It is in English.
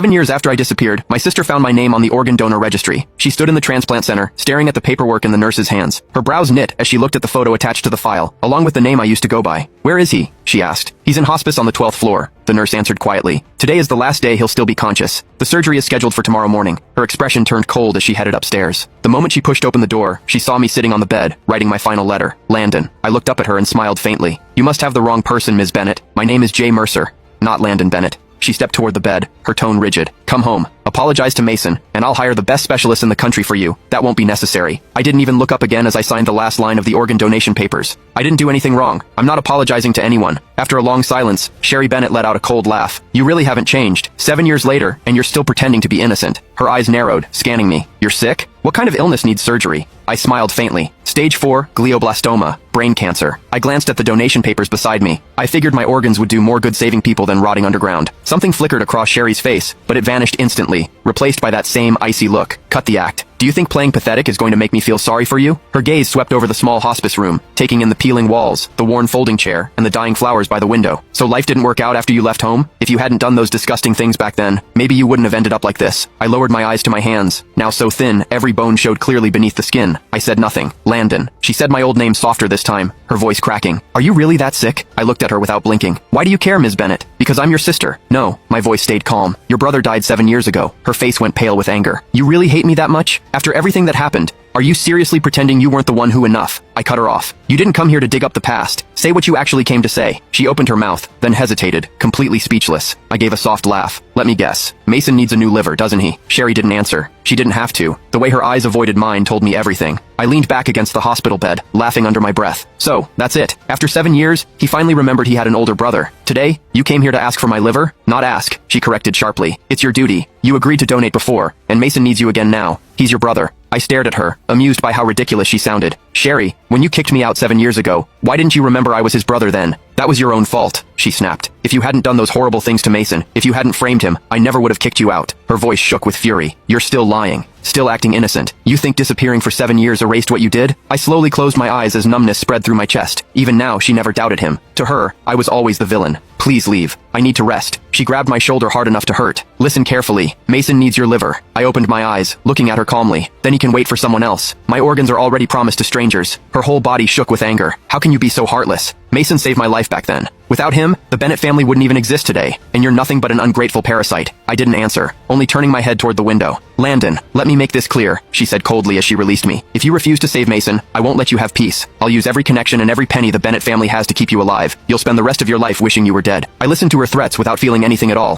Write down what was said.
7 years after I disappeared, my sister found my name on the organ donor registry. She stood in the transplant center, staring at the paperwork in the nurse's hands. Her brows knit as she looked at the photo attached to the file, along with the name I used to go by. "Where is he?" she asked. "He's in hospice on the 12th floor," the nurse answered quietly. "Today is the last day he'll still be conscious. The surgery is scheduled for tomorrow morning." Her expression turned cold as she headed upstairs. The moment she pushed open the door, she saw me sitting on the bed, writing my final letter. Landon. I looked up at her and smiled faintly. "You must have the wrong person, Ms. Bennett. My name is Jay Mercer, not Landon Bennett." She stepped toward the bed, her tone rigid. "Come home. Apologize to Mason, and I'll hire the best specialist in the country for you. That won't be necessary." I didn't even look up again as I signed the last line of the organ donation papers. I didn't do anything wrong. I'm not apologizing to anyone. After a long silence, Sherry Bennett let out a cold laugh. "You really haven't changed. 7 years later, and you're still pretending to be innocent." Her eyes narrowed, scanning me. "You're sick? What kind of illness needs surgery?" I smiled faintly. "Stage 4, glioblastoma, brain cancer." I glanced at the donation papers beside me. I figured my organs would do more good saving people than rotting underground. Something flickered across Sherry's face, but it vanished instantly, replaced by that same icy look. "Cut the act. Do you think playing pathetic is going to make me feel sorry for you?" Her gaze swept over the small hospice room, taking in the peeling walls, the worn folding chair, and the dying flowers by the window. "So life didn't work out after you left home? If you hadn't done those disgusting things back then, maybe you wouldn't have ended up like this." I lowered my eyes to my hands, now so thin, every bone showed clearly beneath the skin. I said nothing. "Landon." She said my old name softer this time, her voice cracking. "Are you really that sick?" I looked at her without blinking. "Why do you care, Ms. Bennett?" "Because I'm your sister." "No." My voice stayed calm. "Your brother died 7 years ago." Her face went pale with anger. "You really hate me that much? After everything that happened? Are you seriously pretending you weren't the one who enough?" I cut her off. "You didn't come here to dig up the past. Say what you actually came to say." She opened her mouth, then hesitated, completely speechless. I gave a soft laugh. "Let me guess. Mason needs a new liver, doesn't he?" Sherry didn't answer. She didn't have to. The way her eyes avoided mine told me everything. I leaned back against the hospital bed, laughing under my breath. "So, that's it. After 7 years, he finally remembered he had an older brother. Today, you came here to ask for my liver?" "Not ask," she corrected sharply. "It's your duty. You agreed to donate before, and Mason needs you again now. He's your brother." I stared at her, amused by how ridiculous she sounded. "Sherry, when you kicked me out 7 years ago, why didn't you remember I was his brother then?" "That was your own fault," she snapped. "If you hadn't done those horrible things to Mason, if you hadn't framed him, I never would have kicked you out." Her voice shook with fury. "You're still lying. Still acting innocent. You think disappearing for 7 years erased what you did?" I slowly closed my eyes as numbness spread through my chest. Even now, she never doubted him. To her, I was always the villain. "Please leave. I need to rest." She grabbed my shoulder hard enough to hurt. "Listen carefully. Mason needs your liver." I opened my eyes, looking at her calmly. "Then he can wait for someone else. My organs are already promised to strangers." Her whole body shook with anger. "How can you be so heartless? Mason saved my life back then. Without him, the Bennett family wouldn't even exist today, and you're nothing but an ungrateful parasite." I didn't answer, only turning my head toward the window. "Landon, let me make this clear," she said coldly as she released me. "If you refuse to save Mason, I won't let you have peace. I'll use every connection and every penny the Bennett family has to keep you alive. You'll spend the rest of your life wishing you were dead." I listened to her threats without feeling anything at all.